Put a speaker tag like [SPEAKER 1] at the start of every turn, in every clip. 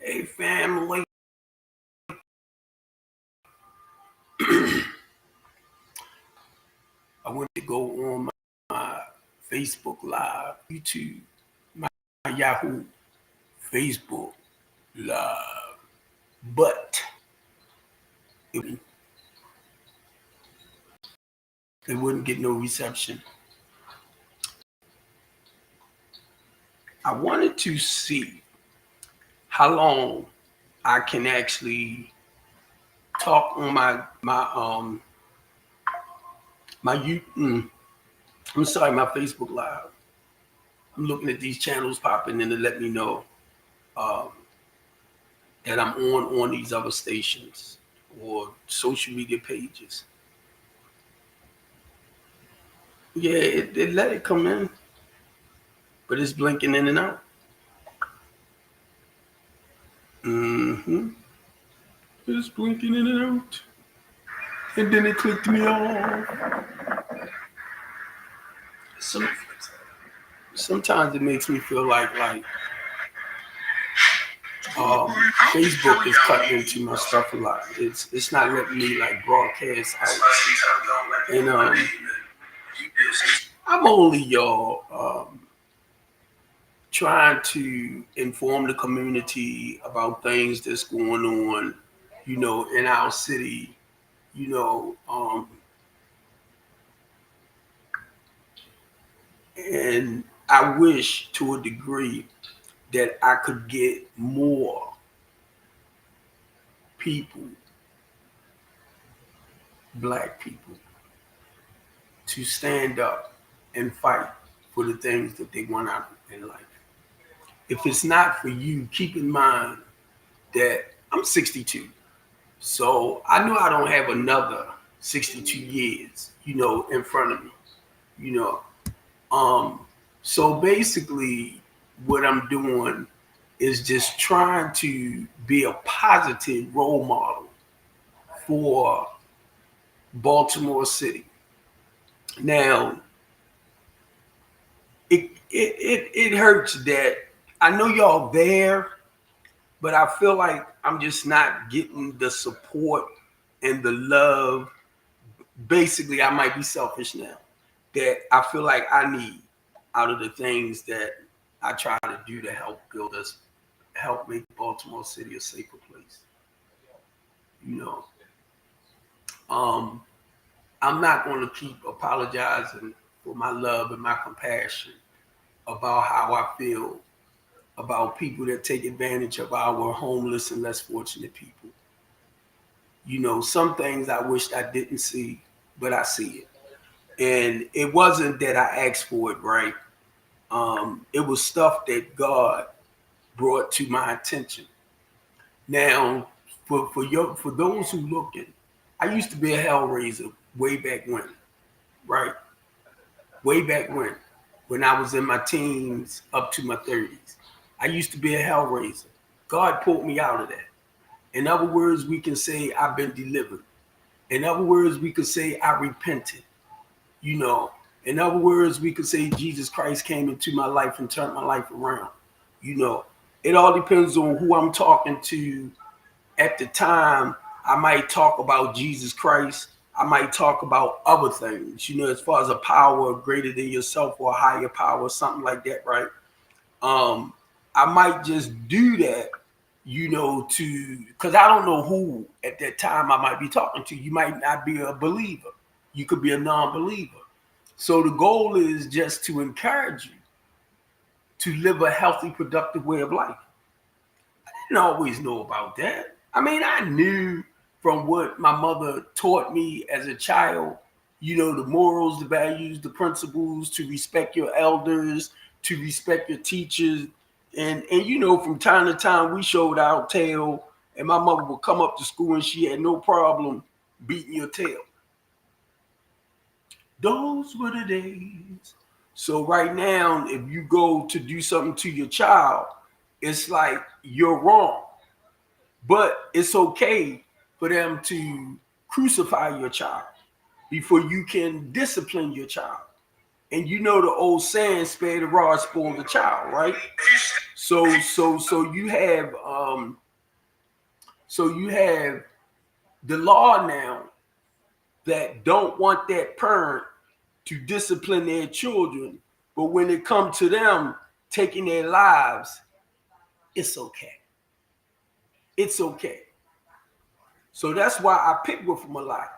[SPEAKER 1] Hey, family. I went to go on my Facebook Live, YouTube, my Yahoo Facebook Live, but it wouldn't get no reception. I wanted to see how long I can actually talk on my YouTube. I'm sorry, my Facebook Live. I'm looking at these channels popping in to let me know um, that I'm on these other stations or social media pages. Yeah, it let it come in, but it's blinking in and out. It's blinking in and out. And then it clicked me off. Some, Sometimes it makes me feel like Facebook is cutting into my stuff a lot. It's not letting me like broadcast out. And I'm only trying to inform the community about things that's going on, in our city, you know, and I wish to a degree that I could get more people, black people, to stand up and fight for the things that they want out in life. If it's not for you, keep in mind that I'm 62. So I know I don't have another 62 years, in front of me, you know. So basically what I'm doing is just trying to be a positive role model for Baltimore City. Now, it hurts that I know y'all there, but I feel like I'm just not getting the support and the love. Basically, I might be selfish now that I feel like I need out of the things that I try to do to help make Baltimore City a safer place. You know, um, I'm not going to keep apologizing for my love and my compassion about how I feel about people that take advantage of our homeless and less fortunate people. Some things I wished I didn't see, but I see it. And it wasn't that I asked for it, right? It was stuff that God brought to my attention. Now, for those who looking, I used to be a hellraiser way back when, right? Way back when I was in my teens up to my 30s. I used to be a hellraiser. God pulled me out of that. In other words, we can say I've been delivered. In other words, we could say I repented. You know, in other words, we could say Jesus Christ came into my life and turned my life around. It all depends on who I'm talking to at the time. I might talk about Jesus Christ. I might talk about other things, as far as a power greater than yourself or a higher power, something like that, right? I might just do that, because I don't know who at that time I might be talking to. You might not be a believer. You could be a non-believer. So the goal is just to encourage you to live a healthy, productive way of life. I didn't always know about that. I mean, I knew from what my mother taught me as a child, the morals, the values, the principles, to respect your elders, to respect your teachers. And from time to time, we showed our tail, and my mother would come up to school and she had no problem beating your tail. Those were the days. So right now, if you go to do something to your child, it's like you're wrong. But it's okay for them to crucify your child before you can discipline your child. And the old saying, spare the rod, spoil the child, right? So you have the law now that don't want that parent to discipline their children, but when it comes to them taking their lives, it's okay. It's okay. So that's why I pick with them a lot.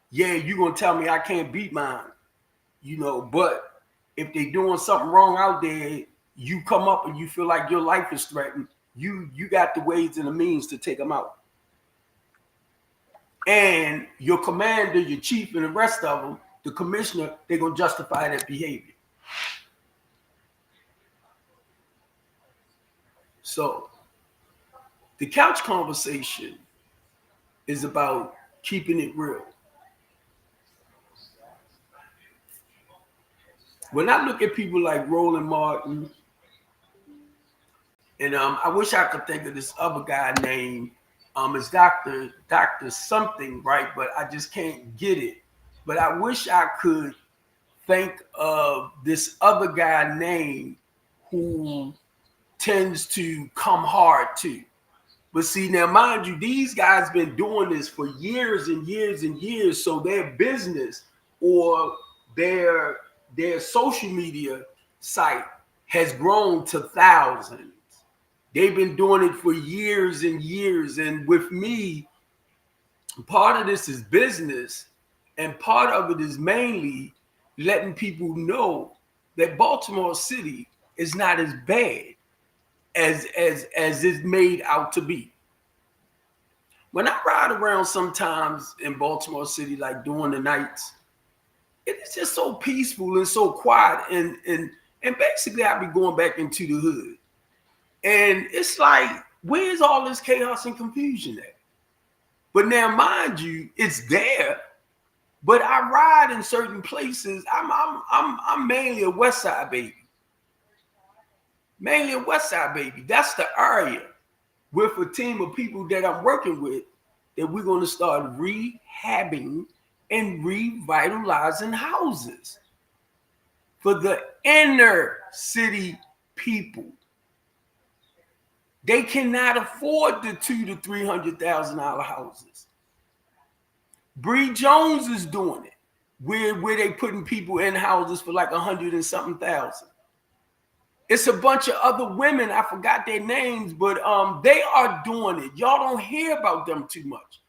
[SPEAKER 1] Yeah, you're gonna tell me I can't beat mine, but if they doing something wrong out there, you come up and you feel like your life is threatened, you got the ways and the means to take them out. And your commander, your chief, and the rest of them, the commissioner, they're gonna justify that behavior. So the couch conversation is about keeping it real. When I look at people like Roland Martin, and I wish I could think of this other guy name, it's Dr. something, right? But I just can't get it. But I wish I could think of this other guy name who tends to come hard too. But see, now mind you, these guys been doing this for years and years and years. So their business or their social media site has grown to thousands. They've been doing it for years and years. And with me, part of this is business, and part of it is mainly letting people know that Baltimore City is not as bad as it's made out to be. When I ride around sometimes in Baltimore City, like during the nights, it's just so peaceful and so quiet. And basically I be going back into the hood. And it's like, where's all this chaos and confusion at? But now, mind you, it's there. But I ride in certain places. I'm mainly a West Side baby. Mainly a West Side baby. That's the area with a team of people that I'm working with that we're going to start rehabbing and revitalizing houses for the inner city people. They cannot afford the $200,000 to $300,000 houses. Bree Jones is doing it, where they putting people in houses for like 100 and something thousand. It's a bunch of other women, I forgot their names, but they are doing it. Y'all don't hear about them too much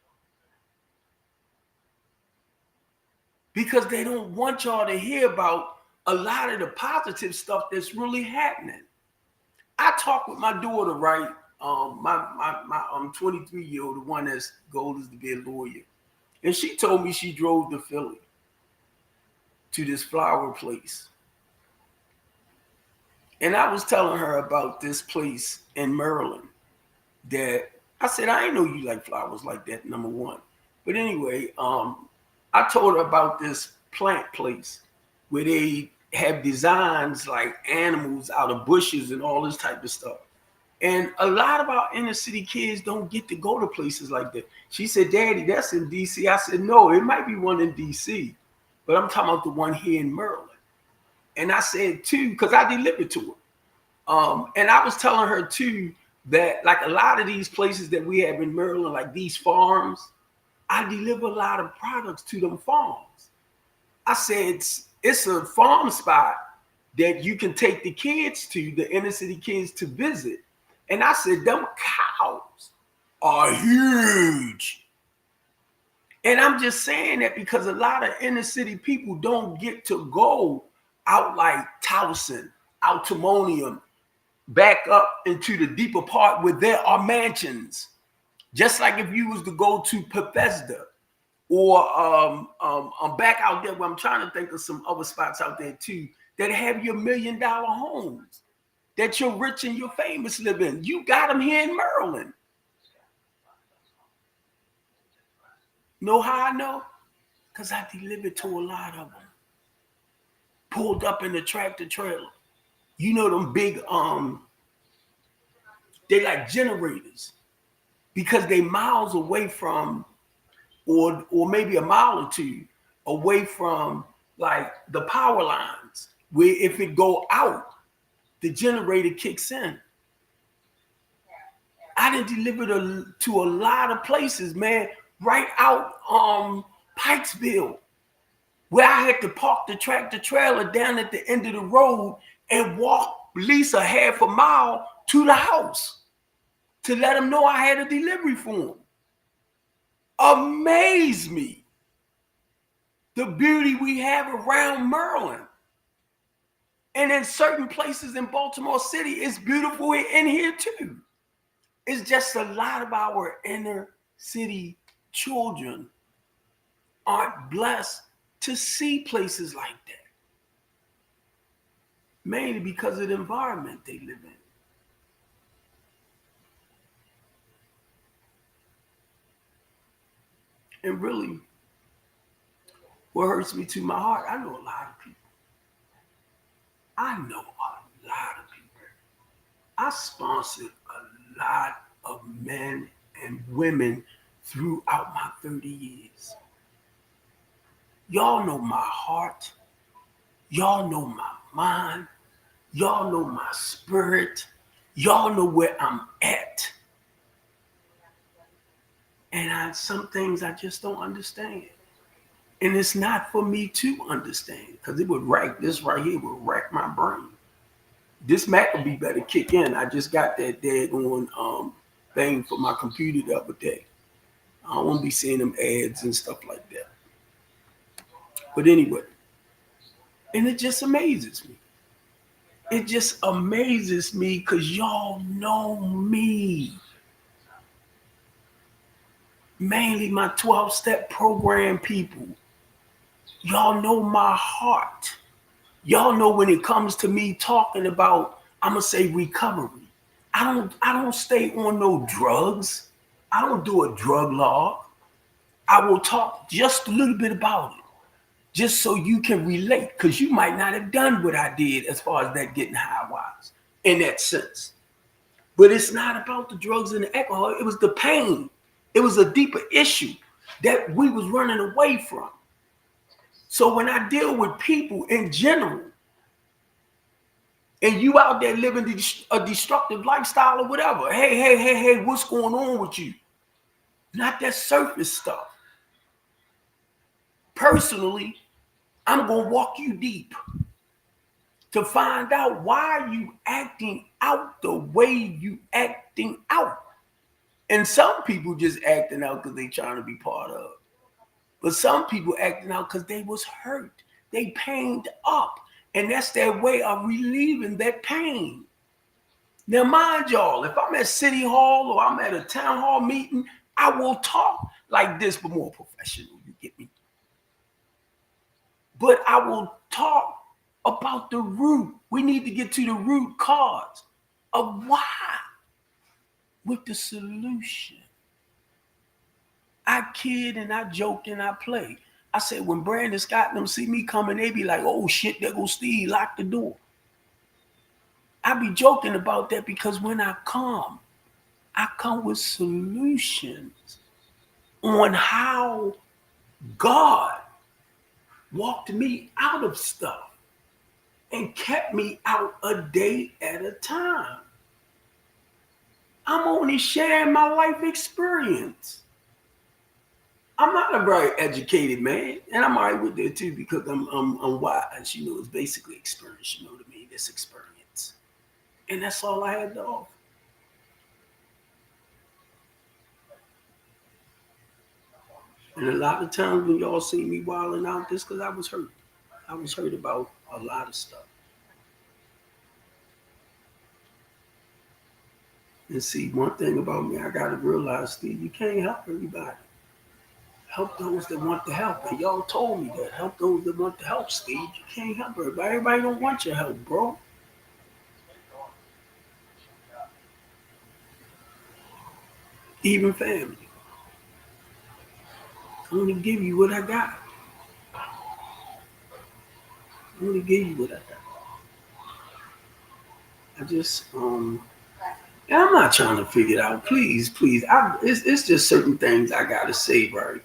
[SPEAKER 1] because they don't want y'all to hear about a lot of the positive stuff that's really happening. I talk with my daughter, right? My 23-year-old, the one that's goal is to be a lawyer. And she told me she drove to Philly to this flower place. And I was telling her about this place in Maryland that I said, I didn't know you like flowers like that, number one. But anyway, I told her about this plant place where they have designs like animals out of bushes and all this type of stuff. And a lot of our inner city kids don't get to go to places like that. She said, Daddy, that's in DC. I said, no, it might be one in DC, but I'm talking about the one here in Maryland. And I said too, because I delivered to her. And I was telling her too that like a lot of these places that we have in Maryland, like these farms, I deliver a lot of products to them farms. I said, it's a farm spot that you can take the kids to, the inner city kids to visit. And I said, them cows are huge. And I'm just saying that because a lot of inner city people don't get to go out like Towson, out to Monium, back up into the deeper part where there are mansions. Just like if you was to go to Bethesda or I'm back out there where I'm trying to think of some other spots out there too that have your $1 million homes that you're rich and you're famous live in. You got them here in Maryland. Know how I know? Because I delivered to a lot of them. Pulled up in the tractor trailer. You know them big, they like generators because they miles away from, or maybe a mile or two away from like the power lines where if it go out, the generator kicks in. I done delivered to a lot of places, man, right out Pikesville, where I had to park the tractor trailer down at the end of the road and walk at least a half a mile to the house to let them know I had a delivery for them. Amaze me, the beauty we have around Maryland. And in certain places in Baltimore City, it's beautiful in here too. It's just a lot of our inner city children aren't blessed to see places like that. Mainly because of the environment they live in. And really, what hurts me to my heart, I know a lot of people. I know a lot of people. I sponsored a lot of men and women throughout my 30 years. Y'all know my heart. Y'all know my mind. Y'all know my spirit. Y'all know where I'm at. And some things I just don't understand. And it's not for me to understand, because it would wreck, this right here would wreck my brain. This Mac would be better kick in. I just got that daggone thing for my computer the other day. I don't want to be seeing them ads and stuff like that. But anyway, and it just amazes me. It just amazes me because y'all know me. Mainly my 12-step program people. Y'all know my heart. Y'all know when it comes to me talking about, I'm gonna say recovery. I don't stay on no drugs. I don't do a drug log. I will talk just a little bit about it, just so you can relate, because you might not have done what I did as far as that getting high wise in that sense. But it's not about the drugs and the alcohol. It was the pain. It was a deeper issue that we was running away from. So when I deal with people in general, and you out there living a destructive lifestyle or whatever, hey, what's going on with you? Not that surface stuff. Personally, I'm going to walk you deep to find out why you acting out the way you acting out. And some people just acting out because they trying to be part of. But some people acting out because they was hurt. They pained up. And that's their way of relieving that pain. Now, mind y'all, if I'm at City Hall or I'm at a town hall meeting, I will talk like this, but more professional, you get me? But I will talk about the root. We need to get to the root cause of why with the solution. I kid and I joke and I play. I said, when Brandon Scott and them see me coming, they be like, oh shit, there goes Steve, lock the door. I be joking about that because when I come with solutions on how God walked me out of stuff and kept me out a day at a time. I'm only sharing my life experience. I'm not a very educated man, and I'm all right with that too because I'm wise. You know, it's basically experience. You know what I mean? It's experience, and that's all I had to offer. And a lot of times when y'all see me wilding out, this because I was hurt. I was hurt about a lot of stuff. And see, one thing about me, I gotta realize, Steve, you can't help everybody. Help those that want the help. And y'all told me that. Help those that want the help, Steve. You can't help everybody. Everybody don't want your help, bro. Even family. I'm gonna give you what I got. I'm gonna give you what I got. I just and I'm not trying to figure it out. Please. It's just certain things I gotta say, right?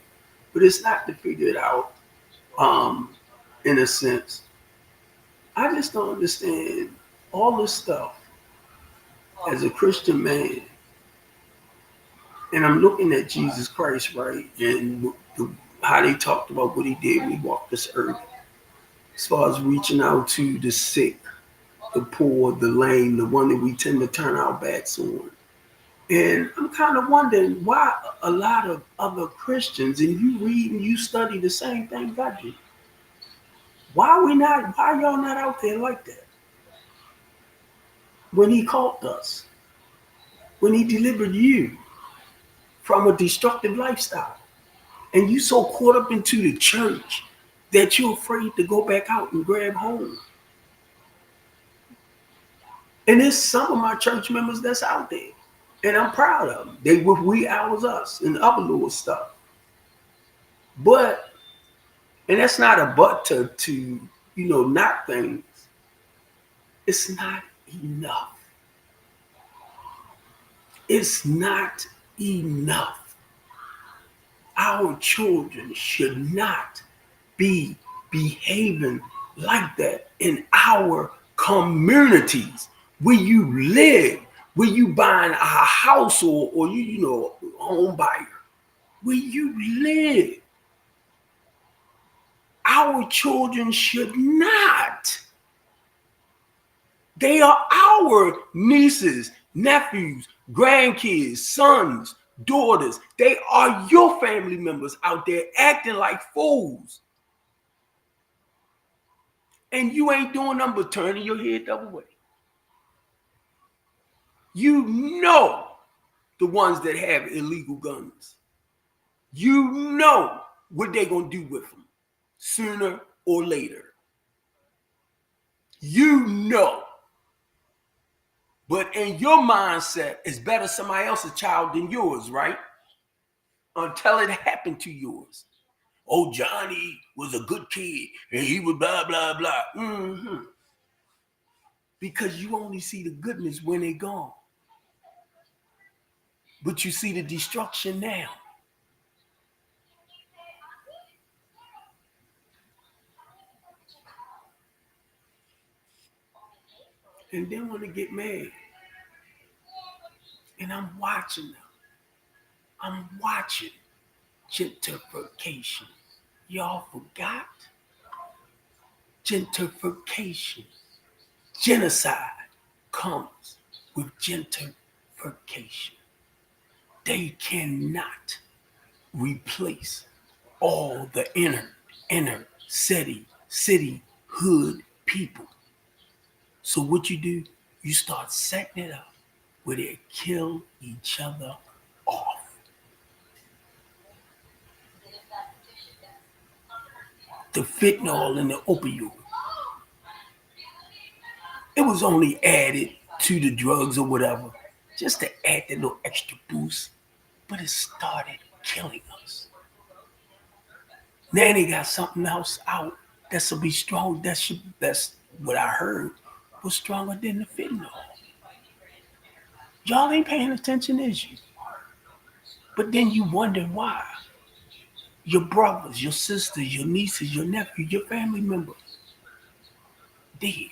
[SPEAKER 1] But it's not to figure it out. In a sense, I just don't understand. all this stuff as a Christian man, and I'm looking at Jesus Christ, right, and how they talked about what he did when he walked this earth, as far as reaching out to the sick, the poor, the lame, the one that we tend to turn our backs on. And I'm kind of wondering why a lot of other Christians, and you read and you study the same thing I do, why y'all not out there like that? When he called us, when he delivered you from a destructive lifestyle, and you so caught up into the church that you're afraid to go back out and grab hold. And there's some of my church members that's out there, and I'm proud of them. They with we, ours, us, and other little stuff. But, and that's not a but to not things. It's not enough. It's not enough. Our children should not be behaving like that in our communities where you live, where you buying a house or home buyer, where you live. Our children should not. They are our nieces, nephews, grandkids, sons, daughters. They are your family members out there acting like fools. And you ain't doing nothing but turning your head the other way. You know the ones that have illegal guns. You know what they're going to do with them sooner or later. You know. But in your mindset, it's better somebody else's child than yours, right? Until it happened to yours. Oh, Johnny was a good kid and he was blah, blah, blah. Mm-hmm. Because you only see the goodness when they're gone. But you see the destruction now. And then when they get mad, and I'm watching them, I'm watching gentrification. Y'all forgot? Gentrification. Genocide comes with gentrification. They cannot replace all the inner city, hood people. So what you do, you start setting it up where they kill each other off. The fentanyl and the opioid. It was only added to the drugs or whatever, just to add that little extra boost, but it started killing us. Now they got something else out that's will be strong. That's what I heard was stronger than the fentanyl. Y'all ain't paying attention, is you? But then you wonder why. Your brothers, your sisters, your nieces, your nephews, your family members dead.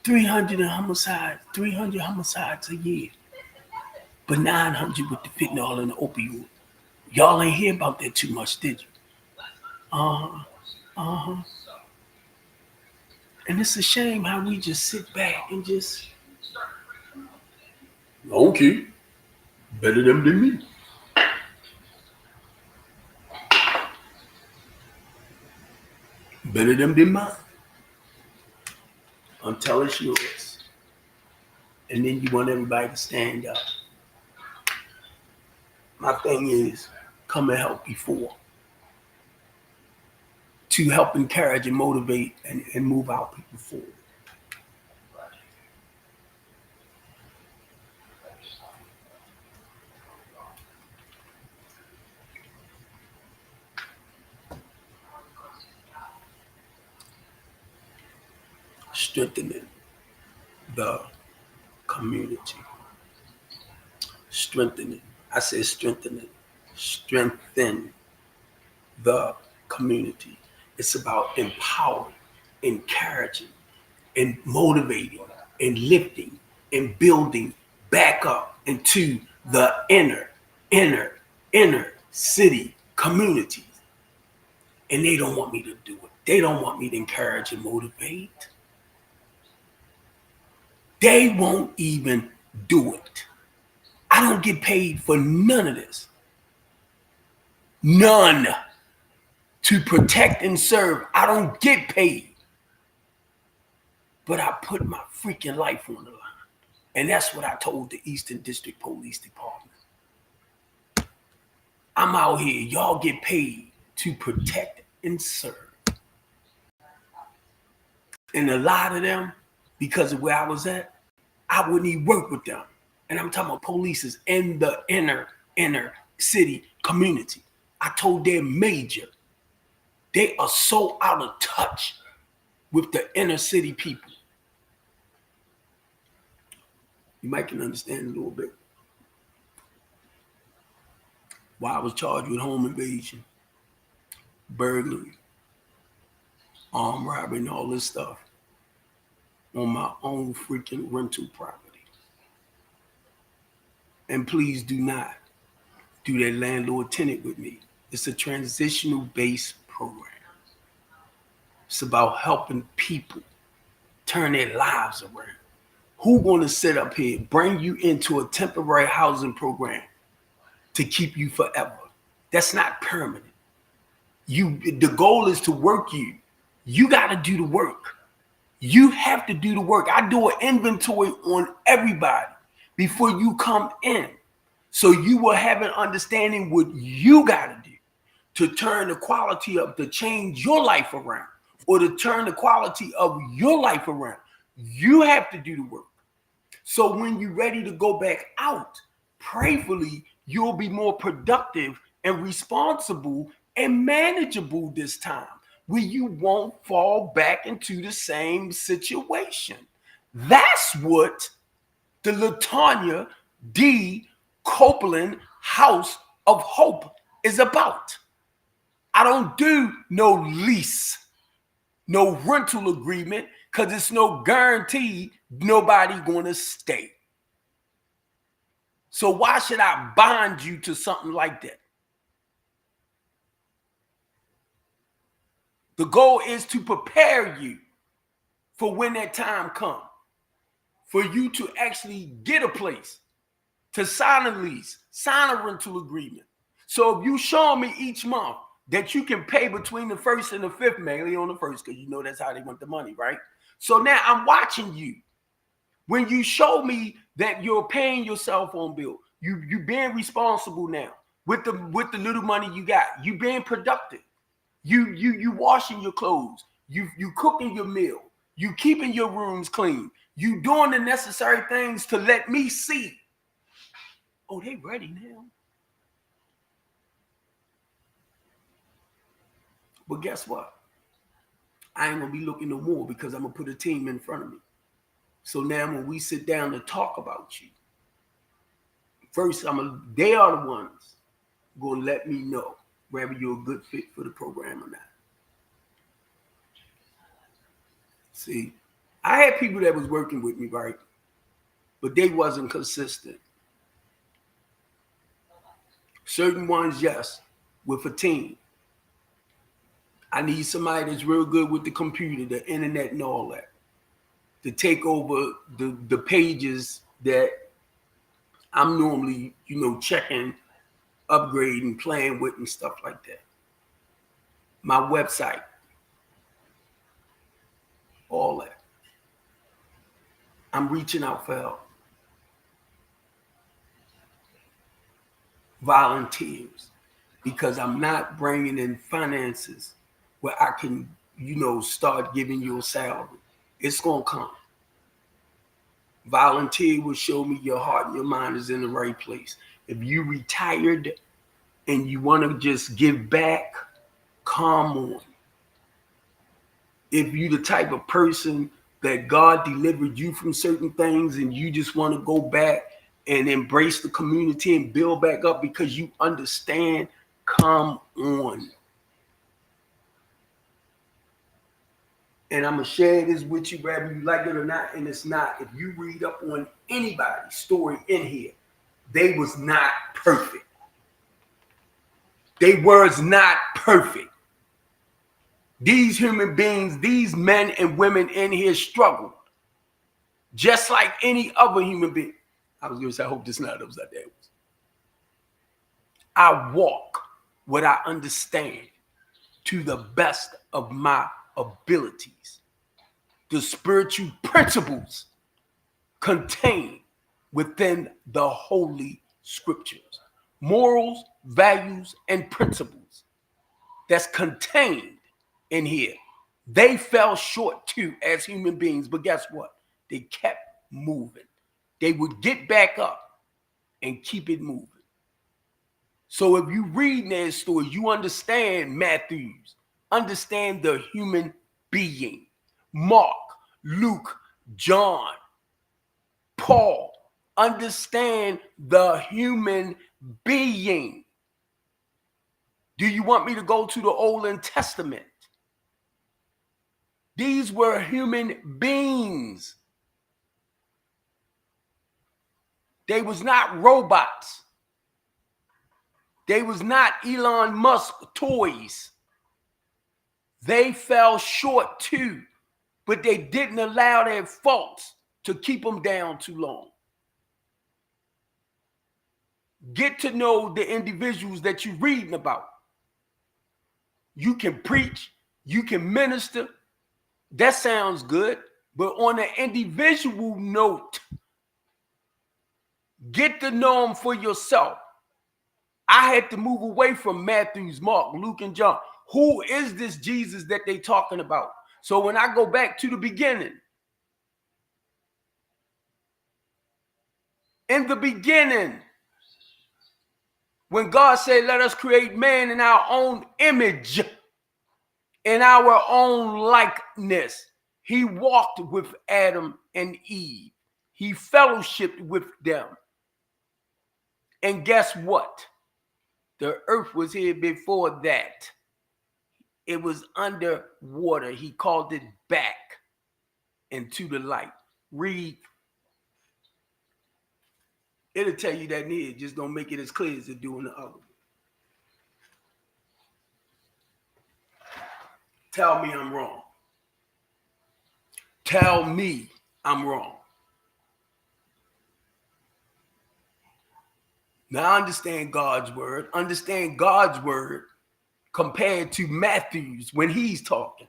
[SPEAKER 1] 300 homicides a year. But 900 with the fentanyl and the opioid. Y'all ain't hear about that too much, did you? Uh-huh. Uh-huh. And it's a shame how we just sit back and just, okay, better them than me. Better them than mine. Until it's yours. And then you want everybody to stand up. My thing is, come and help before. To help encourage and motivate and move our people forward. Strengthening the community. Strengthening. I say strengthening. Strengthen the community. It's about empowering, encouraging, and motivating and lifting and building back up into the inner city communities. And they don't want me to do it. They don't want me to encourage and motivate. They won't even do it. I don't get paid for none of this. None. To protect and serve. I don't get paid. But I put my freaking life on the line. And that's what I told the Eastern District Police Department. I'm out here. Y'all get paid to protect and serve. And a lot of them, because of where I was at, I wouldn't even work with them. And I'm talking about police in the inner city community. I told their major, they are so out of touch with the inner city people. You might can understand a little bit why I was charged with home invasion, burglary, armed robbery, and all this stuff on my own freaking rental property. And please do not do that landlord-tenant with me. It's a transitional-based program. It's about helping people turn their lives around. Who gonna sit up here, bring you into a temporary housing program to keep you forever? That's not permanent. The goal is to work you. You gotta do the work. You have to do the work. I do an inventory on everybody before you come in. So you will have an understanding what you gotta do to turn the quality up, to change your life around, or to turn the quality of your life around. You have to do the work. So when you're ready to go back out, prayerfully, you'll be more productive and responsible and manageable this time, where you won't fall back into the same situation. That's what the LaTanya D. Copeland House of Hope is about. I don't do no lease, no rental agreement, because it's no guarantee nobody going to stay. So why should I bind you to something like that? The goal is to prepare you for when that time comes, for you to actually get a place, to sign a lease, sign a rental agreement. So if you show me each month that you can pay between the 1st and the 5th, mainly on the 1st, because you know that's how they want the money, right? So now I'm watching you. When you show me that you're paying your cell phone bill, you being responsible now with the little money you got, you being productive, you washing your clothes, you cooking your meal, you keeping your rooms clean, you doing the necessary things to let me see. Oh, they ready now. But guess what? I ain't gonna be looking no more, because I'm gonna put a team in front of me. So now when we sit down to talk about you, first they are the ones gonna let me know whether you're a good fit for the program or not. See, I had people that was working with me, right? But they wasn't consistent. Certain ones, yes, with a team. I need somebody that's real good with the computer, the internet, and all that, to take over the pages that I'm normally, checking, upgrading, playing with, and stuff like that. My website, all that. I'm reaching out for help. Volunteers, because I'm not bringing in finances where I can, start giving you a salary. It's going to come. Volunteer will show me your heart and your mind is in the right place. If you retired and you want to just give back, come on. If you the type of person that God delivered you from certain things and you just want to go back and embrace the community and build back up because you understand, come on. And I'm going to share this with you, whether you like it or not, and it's not. If you read up on anybody's story in here, they was not perfect. They was not perfect. These human beings, these men and women in here struggled just like any other human being. I was going to say, I hope this not upside down. I walk what I understand to the best of my abilities. The spiritual principles contained within the Holy Scriptures. Morals, values, and principles that's contained in here. They fell short too as human beings, but guess what? They kept moving. They would get back up and keep it moving. So if you read their story, you understand Matthews, understand the human being. Mark, Luke, John, Paul, understand the human being. Do you want me to go to the Old Testament? These were human beings. They was not robots. They was not Elon Musk toys. They fell short too, but they didn't allow their faults to keep them down too long. Get to know the individuals that you're reading about. You can preach, you can minister. That sounds good, but on an individual note, get to know them for yourself. I had to move away from Matthews, Mark, Luke, and John. Who is this Jesus that they talking about? So when I go back to the beginning, in the beginning, when God said, let us create man in our own image, in our own likeness, he walked with Adam and Eve. He fellowshiped with them. And guess what? The earth was here before that. It was under water. He called it back into the light. Read. It'll tell you that here. Just don't make it as clear as it do in the other. Tell me I'm wrong. Tell me I'm wrong. Now understand God's word. Understand God's word compared to Matthew's when he's talking.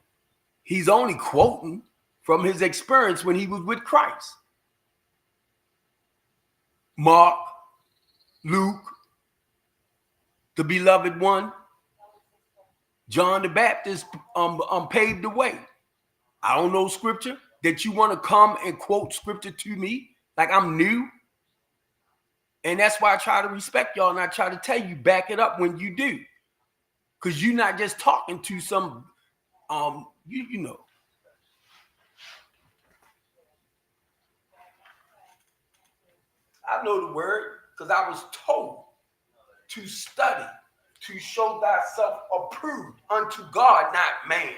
[SPEAKER 1] He's only quoting from his experience when he was with Christ. Mark, Luke, the beloved one, John the Baptist paved the way. I don't know scripture that you want to come and quote scripture to me like I'm new. And that's why I try to respect y'all and I try to tell you, back it up when you do. Because you're not just talking to some, you know. I know the word because I was told to study, to show thyself approved unto God, not man.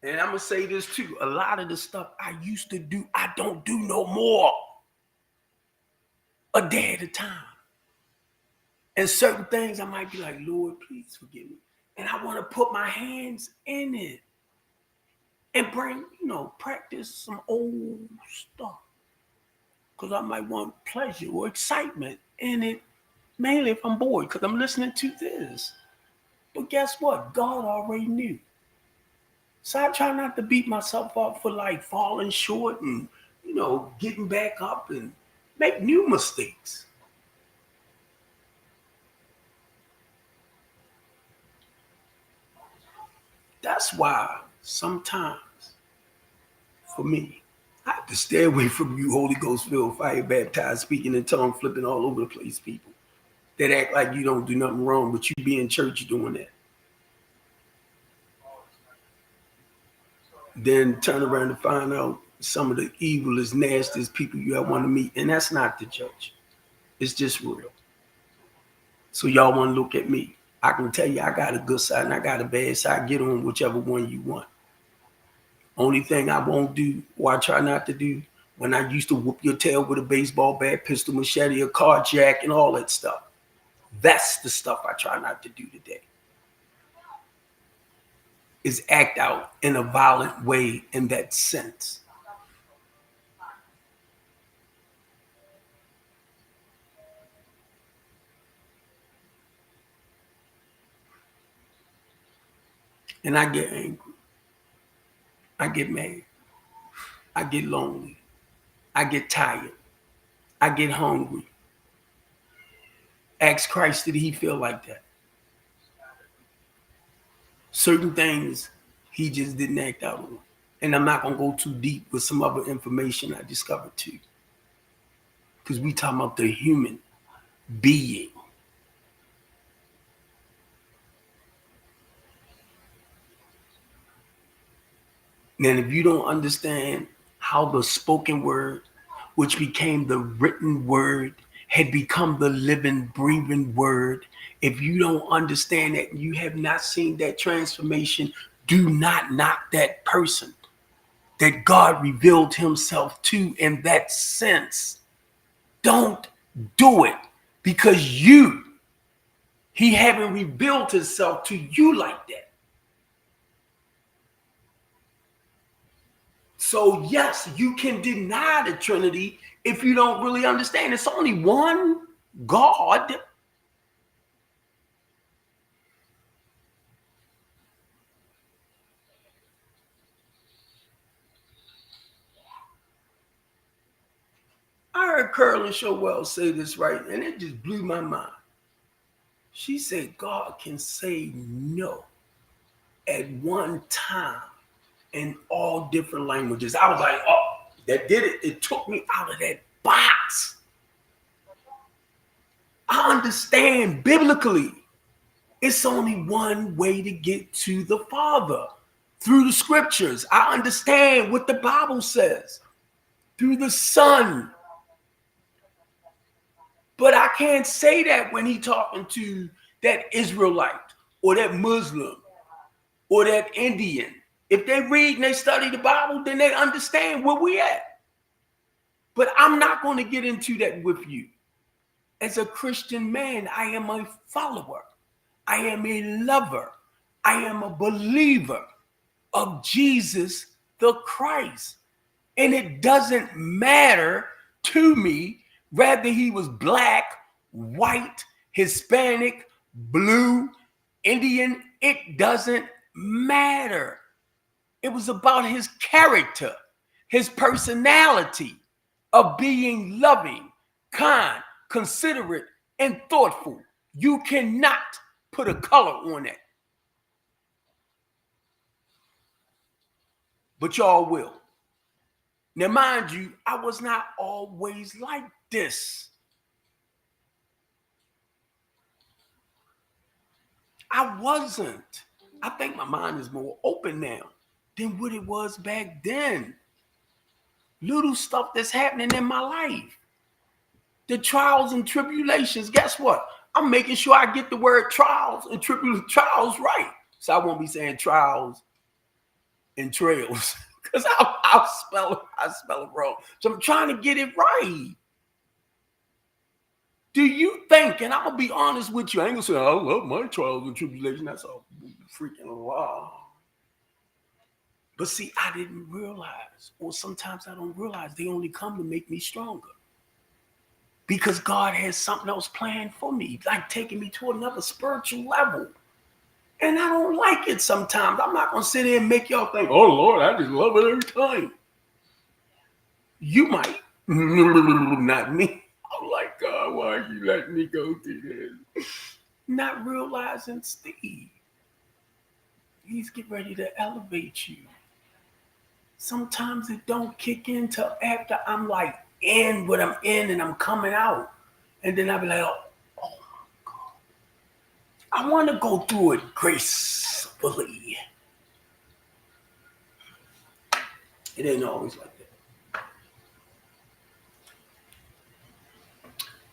[SPEAKER 1] And I'm going to say this too. A lot of the stuff I used to do, I don't do no more. A day at a time. And certain things I might be like, Lord, please forgive me. And I want to put my hands in it. And bring, practice some old stuff. Because I might want pleasure or excitement in it. Mainly if I'm bored, because I'm listening to this. But guess what? God already knew. So I try not to beat myself up for like falling short and, getting back up and make new mistakes. That's why sometimes, for me, I have to stay away from you Holy Ghost filled, fire baptized, speaking in tongues, flipping all over the place people that act like you don't do nothing wrong, but you be in church doing that. Then turn around and find out some of the evilest, nastiest people you ever want to meet. And that's not the church. It's just real. So y'all want to look at me. I can tell you I got a good side and I got a bad side. Get on whichever one you want. Only thing I won't do, or I try not to do, when I used to whoop your tail with a baseball bat, pistol, machete, a car jack, and all that stuff. That's the stuff I try not to do today. Is act out in a violent way in that sense. And I get angry. I get mad. I get lonely. I get tired. I get hungry. Ask Christ, did he feel like that? Certain things he just didn't act out on. And I'm not going to go too deep with some other information I discovered too. Because we talking about the human being. And if you don't understand how the spoken word, which became the written word, had become the living, breathing word, if you don't understand that, you have not seen that transformation, do not knock that person that God revealed himself to in that sense. Don't do it because he haven't revealed himself to you like that. So yes, you can deny the Trinity if you don't really understand. It's only one God. I heard Carolyn Showell say this right, and it just blew my mind. She said God can say no at one time in all different languages. I was like, oh, that did it. It took me out of that box. I understand biblically, it's only one way to get to the Father, through the scriptures. I understand what the Bible says, through the Son. But I can't say that when he's talking to that Israelite or that Muslim or that Indian. If they read and they study the Bible, then they understand where we at. But I'm not going to get into that with you. As a Christian man, I am a follower. I am a lover. I am a believer of Jesus the Christ. And it doesn't matter to me whether he was black, white, Hispanic, blue, Indian. It doesn't matter. It was about his character, his personality of being loving, kind, considerate, and thoughtful. You cannot put a color on it. But y'all will. Now, mind you, I was not always like this. I wasn't. I think my mind is more open now than what it was back then. Little stuff that's happening in my life. The trials and tribulations, guess what? I'm making sure I get the word trials and trials right. So I won't be saying trials and trails because I'll spell it wrong. So I'm trying to get it right. Do you think, and I'm going to be honest with you, I ain't going to say, I love my trials and tribulations. That's a freaking lie. But see, I didn't realize, or sometimes I don't realize, they only come to make me stronger. Because God has something else planned for me, like taking me to another spiritual level. And I don't like it sometimes. I'm not going to sit here and make y'all think, oh, Lord, I just love it every time. You might. Not me. I'm like, God, why are you letting me go through this? Not realizing, Steve, he's getting ready to elevate you. Sometimes it don't kick in till after I'm like in what I'm in and I'm coming out. And then I'll be like, oh my God. I want to go through it gracefully. It ain't always like that.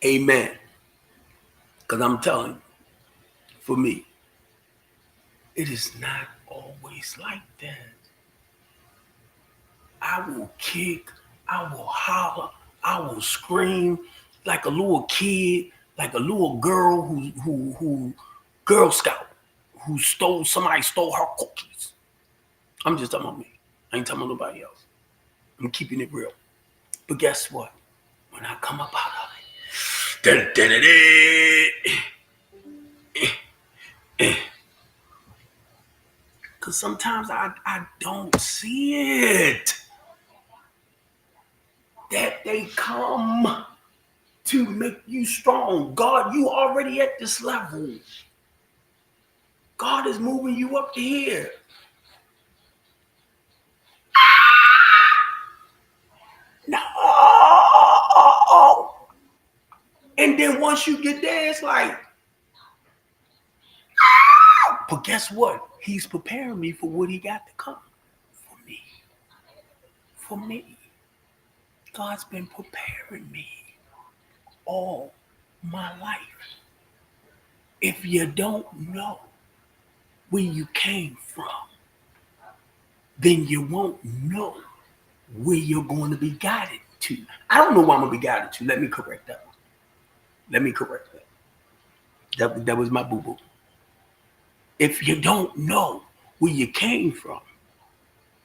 [SPEAKER 1] Amen. Because I'm telling you, for me, it is not always like that. I will kick, I will holler, I will scream like a little kid, like a little girl who Girl Scout who somebody stole her cookies. I'm just talking about me. I ain't talking about nobody else. I'm keeping it real. But guess what? When I come up out of it, because sometimes I don't see it. That they come to make you strong. God, you already at this level. God is moving you up to here. No. And then once you get there, it's like, but guess what? He's preparing me for what he got to come for me. For me. God's been preparing me all my life. If you don't know where you came from, then you won't know where you're going to be guided to. I don't know where I'm going to be guided to. Let me correct that. That was my boo-boo. If you don't know where you came from,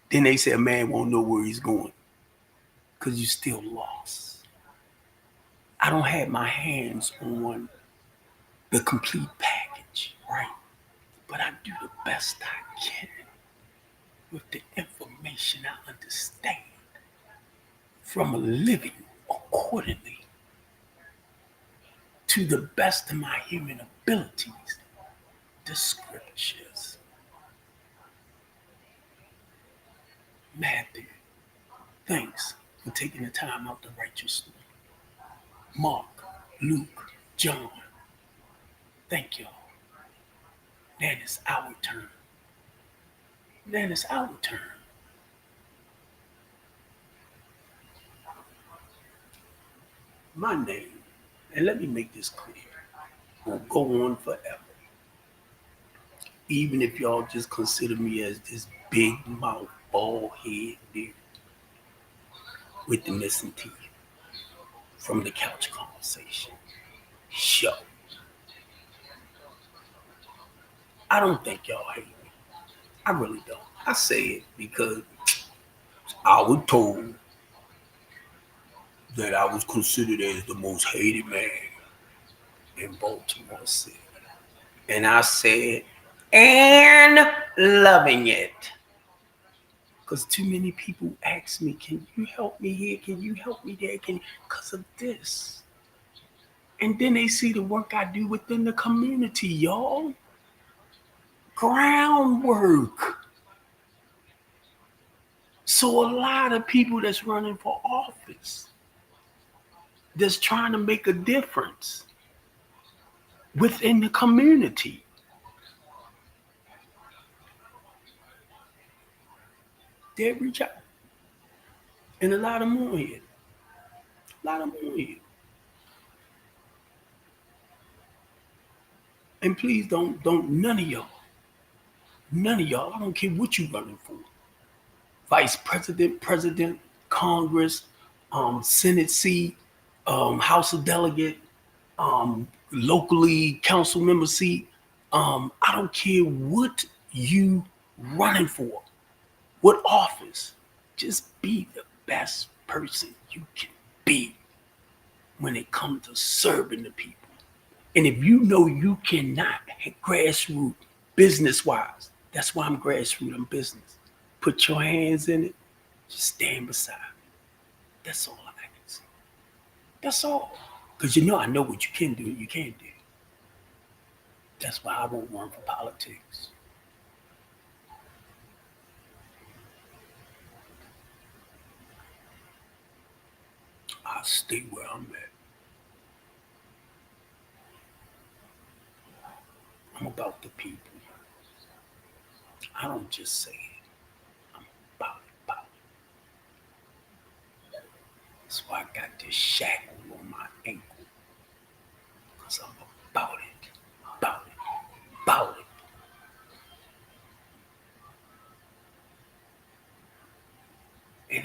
[SPEAKER 1] then they say a man won't know where he's going because you're still lost. I don't have my hands on the complete package, right? But I do the best I can with the information I understand from living accordingly to the best of my human abilities, the scriptures. Matthew, thanks for taking the time out to write your story. Mark, Luke, John, thank y'all. Then it's our turn. Then it's our turn. My name, and let me make this clear, will go on forever. Even if y'all just consider me as this big mouth, bald head dude with the missing teeth from the couch conversation show. I don't think y'all hate me. I really don't. I say it because I was told that I was considered as the most hated man in Baltimore City. And I said, and loving it. Because too many people ask me, can you help me here? Can you help me there? Because of this. And then they see the work I do within the community, y'all. Groundwork. So a lot of people that's running for office, that's trying to make a difference within the community. They reach out. And a lot of them on here. A lot of them on here. And please don't, none of y'all, I don't care what you running for. Vice President, President, Congress, Senate seat, House of Delegate, locally council member seat. I don't care what you running for, what office. Just be the best person you can be when it comes to serving the people. And if you know you cannot, grassroots, business-wise, that's why I'm grassroots, I'm business. Put your hands in it, just stand beside me. That's all I can say. That's all. Because I know what you can do and you can't do. That's why I won't run for politics. I'll stay where I'm at. I'm about the people. I don't just say it. I'm about it. That's why I got this shackle on my ankle.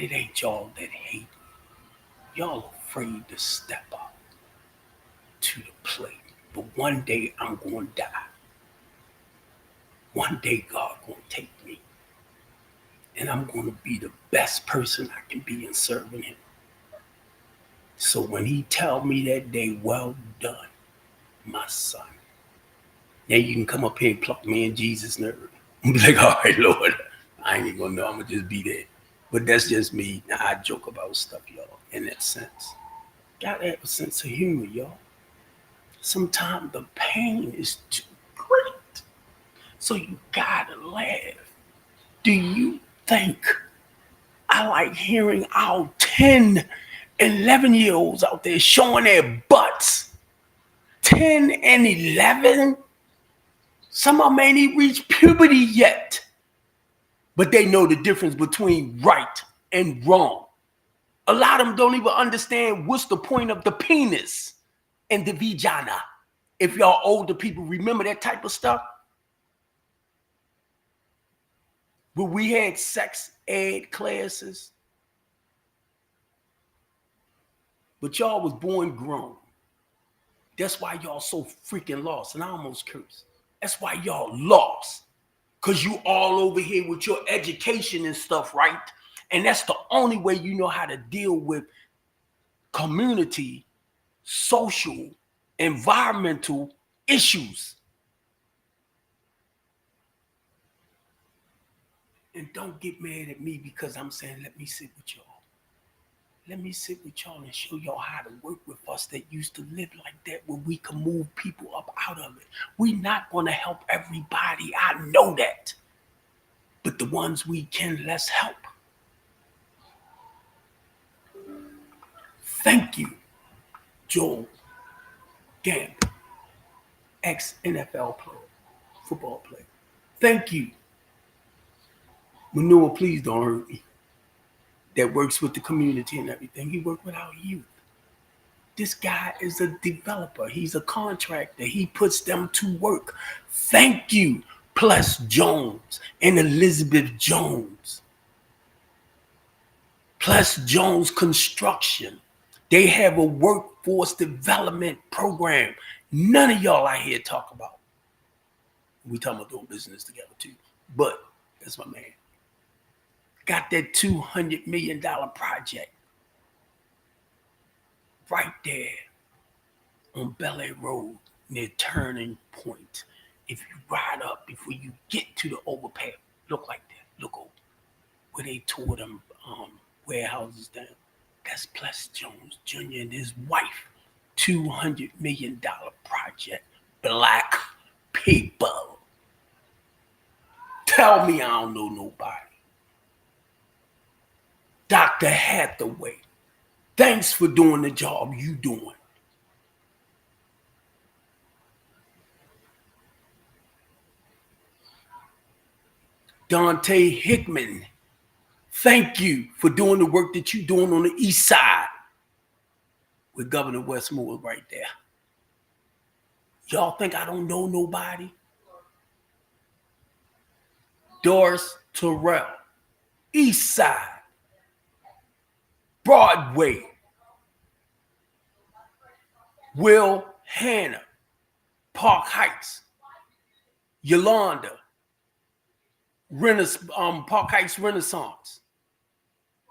[SPEAKER 1] that it ain't y'all that hate. Y'all afraid to step up to the plate. But one day I'm going to die. One day God going to take me. And I'm going to be the best person I can be in serving him. So when he tell me that day, well done, my son. Now you can come up here and pluck me in Jesus' nerve. I'm like, all right, Lord, I ain't even gonna know. I'm gonna just be there. But that's just me. Now I joke about stuff, y'all, in that sense. Gotta have a sense of humor, y'all. Sometimes the pain is too great. So you gotta laugh. Do you think I like hearing our 10, 11-year-olds out there showing their butts? 10 and 11? Some of them ain't even reached puberty yet. But they know the difference between right and wrong. A lot of them don't even understand what's the point of the penis and the vagina. If y'all older people remember that type of stuff. When we had sex ed classes. But y'all was born grown. That's why y'all so freaking lost. And I almost cursed. That's why y'all lost. Because you all over here with your education and stuff, right? And that's the only way you know how to deal with community, social, environmental issues. And don't get mad at me because I'm saying, let me sit with y'all. Let me sit with y'all and show y'all how to work with us that used to live like that, where we can move people up out of it. We're not going to help everybody. I know that. But the ones we can, let's help. Thank you, Joel Gamble, ex-NFL player, football player. Thank you, Manure, please don't hurt me, that works with the community and everything. He worked with our youth. This guy is a developer. He's a contractor. He puts them to work. Thank you, Plus Jones and Elizabeth Jones. Plus Jones Construction. They have a workforce development program. None of y'all out here talk about. We talking about doing business together too. But that's my man. Got that $200 million project right there on Bel Air Road near Turning Point. If you ride up before you get to the overpass, look like that. Look over where they tore them warehouses down. That's Plus Jones Jr. and his wife. $200 million project. Black people. Tell me I don't know nobody. Dr. Hathaway. Thanks for doing the job you doing. Dante Hickman. Thank you for doing the work that you're doing on the east side with Governor Westmoreland right there. Y'all think I don't know nobody? Doris Terrell, east side, Broadway, Will Hanna, Park Heights, Yolanda, Park Heights Renaissance.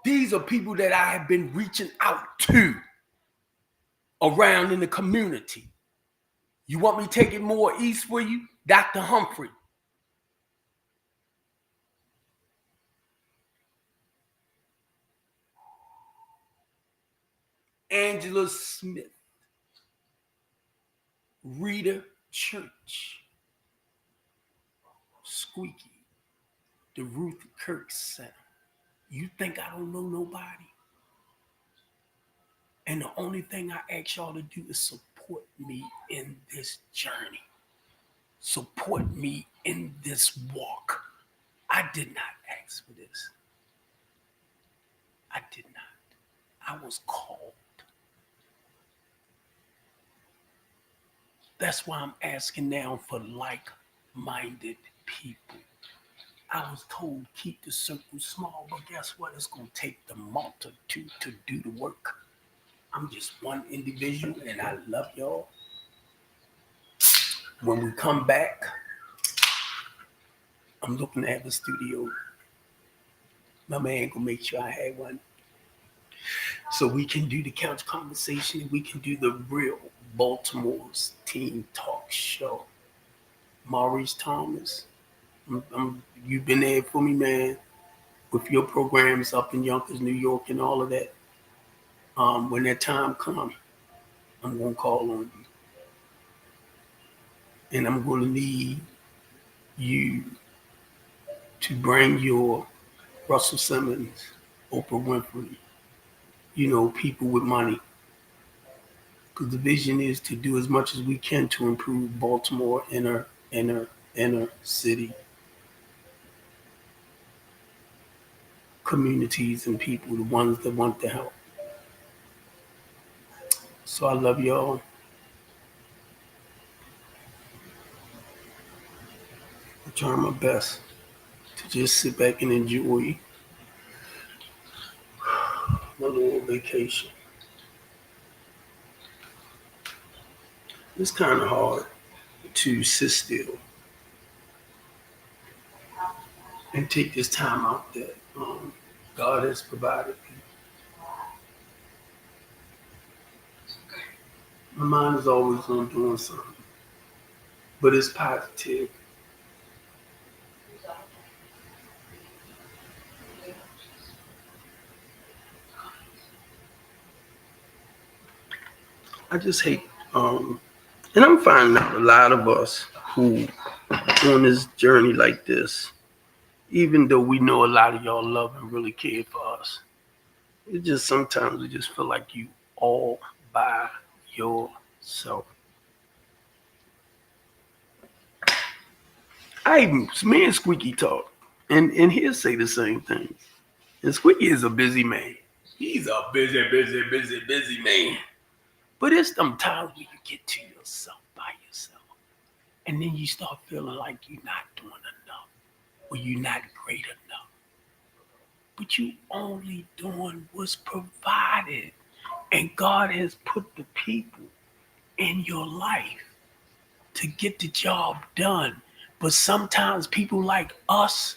[SPEAKER 1] These are people that I have been reaching out to around in the community. You want me to take it more east for you? Dr. Humphrey. Angela Smith. Rita Church. Squeaky. The Ruth Kirk Center. You think I don't know nobody? And the only thing I ask y'all to do is support me in this journey. Support me in this walk. I did not ask for this. I did not. I was called. That's why I'm asking now for like-minded people. I was told keep the circle small, but guess what? It's gonna take the multitude to do the work. I'm just one individual, and I love y'all. When we come back, I'm looking to have a studio. My man gonna make sure I have one, so we can do the couch conversation. And we can do the real Baltimore's team talk show. Maurice Thomas, you've been there for me, man, with your programs up in Yonkers, New York, and all of that. When that time comes, I'm gonna call on you, and I'm gonna need you to bring your Russell Simmons, Oprah Winfrey, people with money. Because the vision is to do as much as we can to improve Baltimore inner city communities and people, the ones that want to help. So I love y'all. I'm trying my best to just sit back and enjoy my little vacation. It's kind of hard to sit still and take this time out that God has provided me. My mind is always on doing something, but it's positive. I just hate, and I'm finding out a lot of us who on this journey like this, even though we know a lot of y'all love and really care for us, it just sometimes we just feel like you all by yourself. Me and Squeaky talk, and he'll say the same thing. And Squeaky is a busy man. He's a busy man. But it's them times when you get to yourself by yourself, and then you start feeling like you're not doing enough, or you're not great enough. But you only doing what's provided. And God has put the people in your life to get the job done. But sometimes people like us,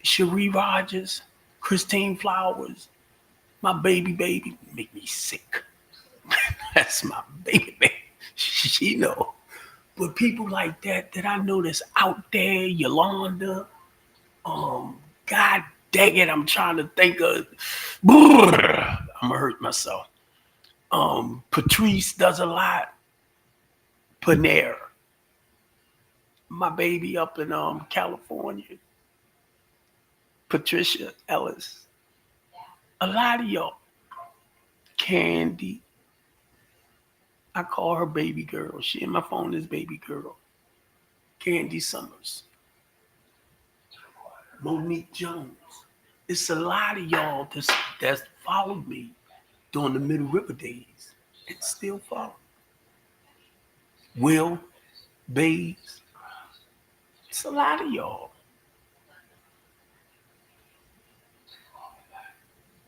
[SPEAKER 1] Cherie Rogers, Christine Flowers, my baby, make me sick. That's my baby. She know. But people like that I know that's out there, Yolanda, God dang it, I'm trying to think of. I'm gonna hurt myself. Patrice does a lot. Panera, my baby up in California. Patricia Ellis. A lot of y'all. Candy. I call her baby girl. She in my phone is baby girl. Candy Summers. Monique Jones. It's a lot of y'all that's followed me during the Middle River days and still follow. Will, Babes. It's a lot of y'all.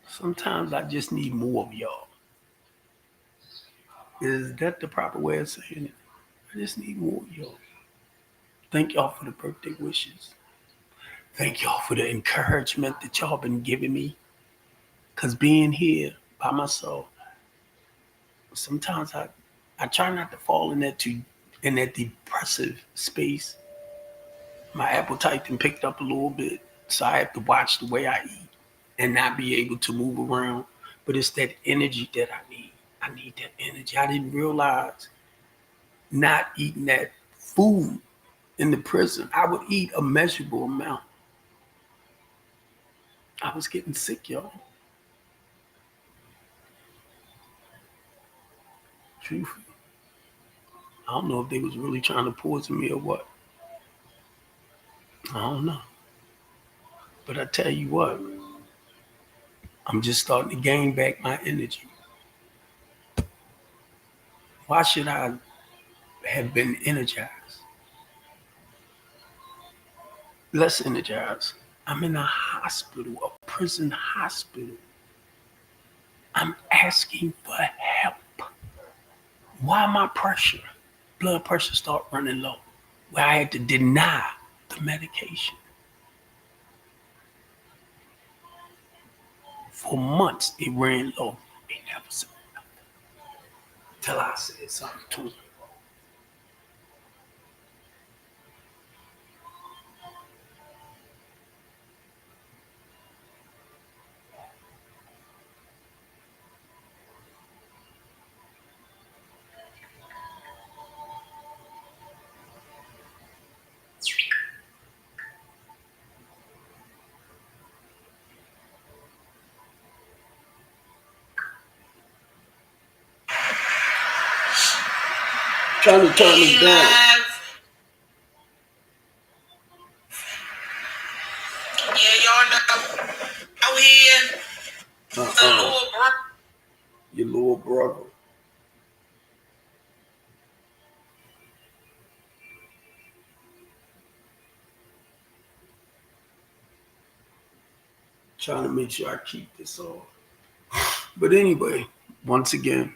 [SPEAKER 1] Sometimes I just need more of y'all. Is that the proper way of saying it? I just need more of y'all. Thank y'all for the birthday wishes. Thank y'all for the encouragement that y'all been giving me. Cause being here by myself, sometimes I try not to fall in that depressive space. My appetite then picked up a little bit, so I have to watch the way I eat and not be able to move around. But it's that energy that I need. I need that energy. I didn't realize not eating that food in the prison, I would eat a measurable amount. I was getting sick, y'all. Truthfully. I don't know if they was really trying to poison me or what. I don't know. But I tell you what, I'm just starting to gain back my energy. Why should I have been energized? Let's energize. I'm in a hospital, a prison hospital. I'm asking for help. Why my blood pressure start running low? Where I had to deny the medication. For months, it ran low. They never said nothing. Till I said something to them. Trying to turn me down.
[SPEAKER 2] Yeah, y'all know. Out here, the little brother.
[SPEAKER 1] Your little brother. Trying to make sure I keep this off. But anyway, once again,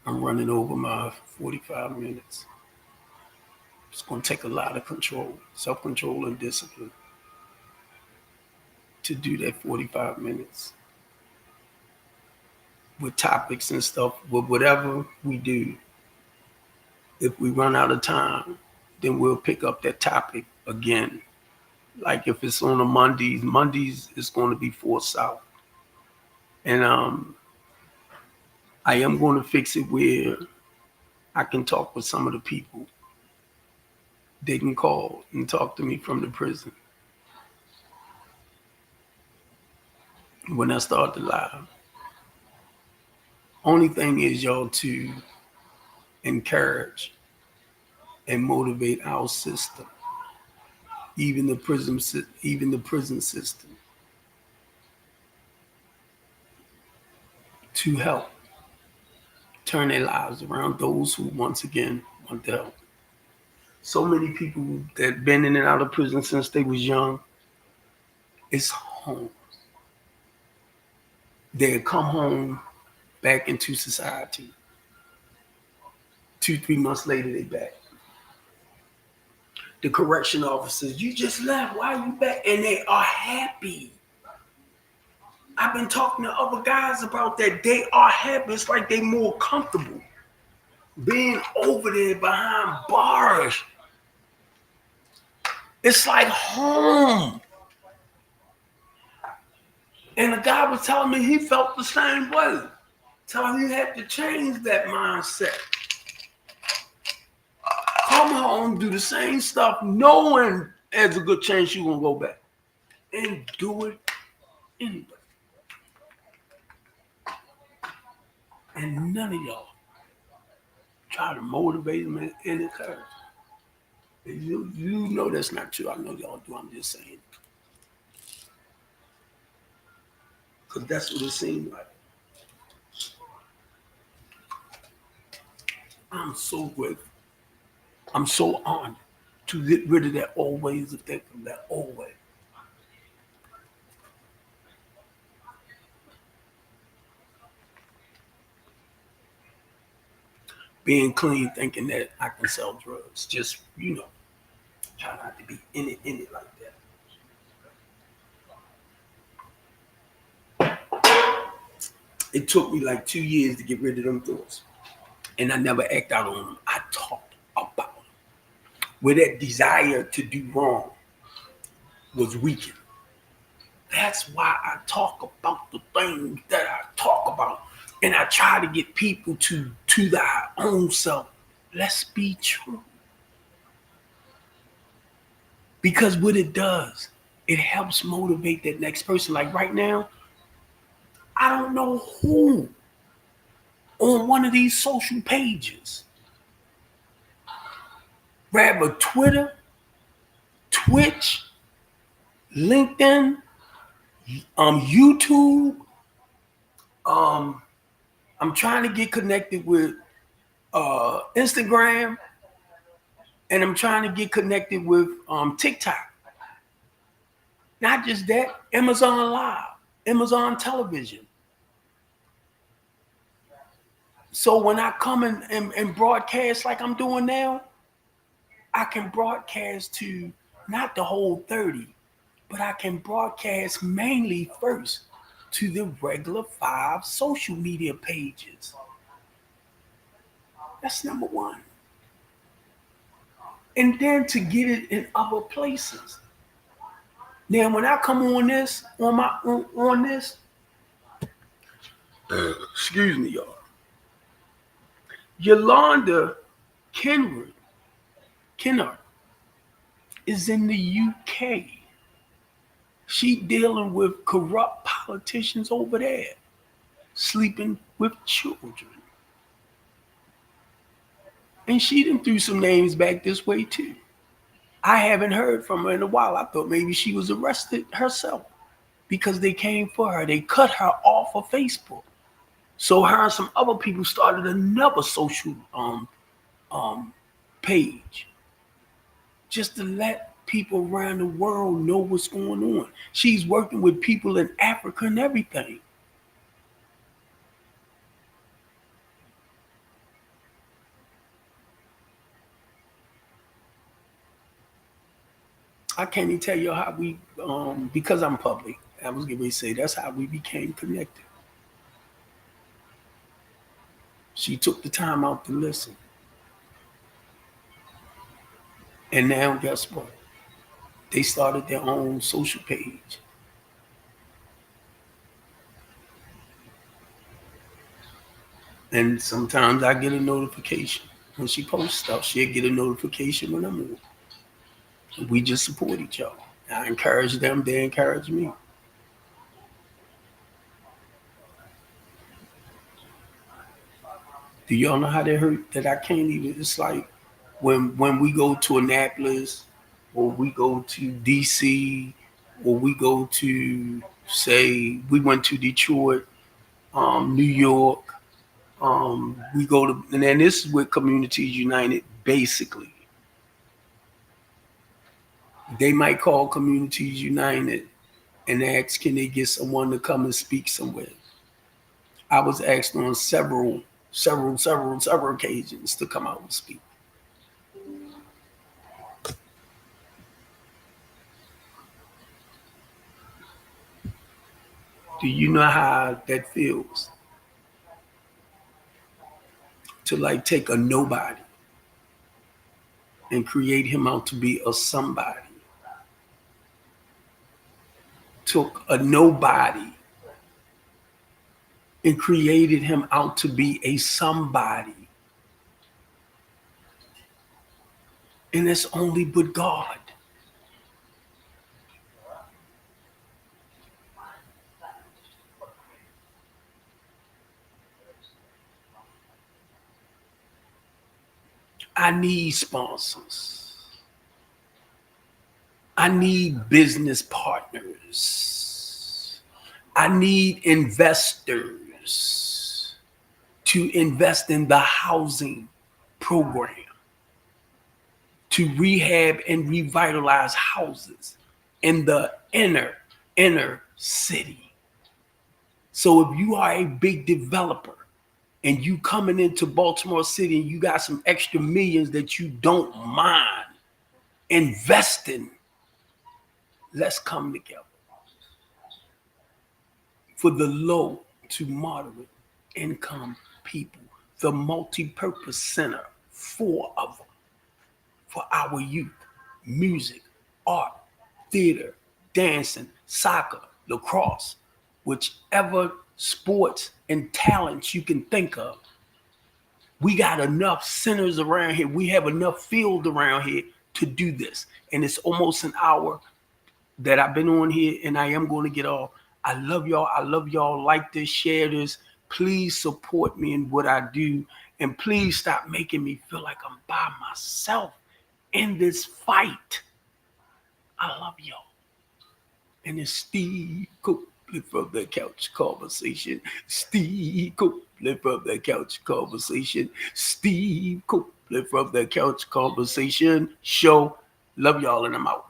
[SPEAKER 1] I'm running over my 45 minutes. It's going to take a lot of control, self-control, and discipline to do that 45 minutes with topics and stuff. With whatever we do, if we run out of time, then we'll pick up that topic again. Like if it's on a Mondays is going to be 4 South. And I am going to fix it where I can talk with some of the people. They can call and talk to me from the prison. When I start the live. Only thing is, y'all, to encourage and motivate our system, even the prison system, to help turn their lives around. Those who, once again, want to help. So many people that been in and out of prison since they was young, it's home. They come home back into society. 2-3 months later, they back. The correction officers, you just left, why are you back? And they are happy. I've been talking to other guys about that. They are happy. It's like they more comfortable being over there behind bars. It's like home. And the guy was telling me he felt the same way. Telling me he had to change that mindset. Come home, do the same stuff, knowing there's a good chance you're going to go back. And do it anyway. And none of y'all try to motivate them and encourage them. You know that's not true. I know y'all do. I'm just saying. Because that's what it seemed like. I'm so grateful. I'm so honored to get rid of that old ways of thinking, that old way. Being clean, thinking that I can sell drugs. Just, try not to be in it like that. It took me like 2 years to get rid of them thoughts. And I never act out on them. I talked about them. Where that desire to do wrong was weakened. That's why I talk about the things that I talk about. And I try to get people to their own self. Let's be true. Because what it does, it helps motivate that next person. Like right now, I don't know who on one of these social pages, grab a Twitter, Twitch, LinkedIn, YouTube. I'm trying to get connected with Instagram. And I'm trying to get connected with TikTok. Not just that, Amazon Live, Amazon Television. So when I come and broadcast like I'm doing now, I can broadcast to not the whole 30, but I can broadcast mainly first to the regular 5 social media pages. That's number one. And then to get it in other places. Now, when I come on this, on this, excuse me, y'all. Yolanda Kennard is in the UK. She dealing with corrupt politicians over there, sleeping with children. And she done threw some names back this way too. I haven't heard from her in a while. I thought maybe she was arrested herself because they came for her. They cut her off of Facebook. So her and some other people started another social page just to let people around the world know what's going on. She's working with people in Africa and everything. I can't even tell you how we, because I'm public, I was going to say that's how we became connected. She took the time out to listen. And now, guess what? They started their own social page. And sometimes I get a notification. When she posts stuff, she'll get a notification when I'm on. We just support each other. I encourage them, they encourage me. Do y'all know how that hurt? That I can't even, it's like when we go to Annapolis or we go to DC or we go to, say, we went to Detroit, New York, we go to, and then this is with Communities United, basically. They might call Communities United and ask, can they get someone to come and speak somewhere? I was asked on several occasions to come out and speak. Do you know how that feels? To like take a nobody and create him out to be a somebody. Took a nobody and created him out to be a somebody. And it's only but God. I need sponsors. I need business partners. I need investors to invest in the housing program, to rehab and revitalize houses in the inner city. So if you are a big developer and you coming into Baltimore City and you got some extra millions that you don't mind investing, let's come together. For the low to moderate income people, the multi-purpose center, 4 of them, for our youth: music, art, theater, dancing, soccer, lacrosse, whichever sports and talents you can think of. We got enough centers around here. We have enough field around here to do this. And it's almost an hour that I've been on here and I am going to get off. I love y'all. I love y'all. Like this, share this. Please support me in what I do. And please stop making me feel like I'm by myself in this fight. I love y'all. And it's Steve Copeland from the Couch Conversation. Steve Copeland from the Couch Conversation. Steve Copeland Lift Up That Couch Conversation show. Love y'all, and I'm out.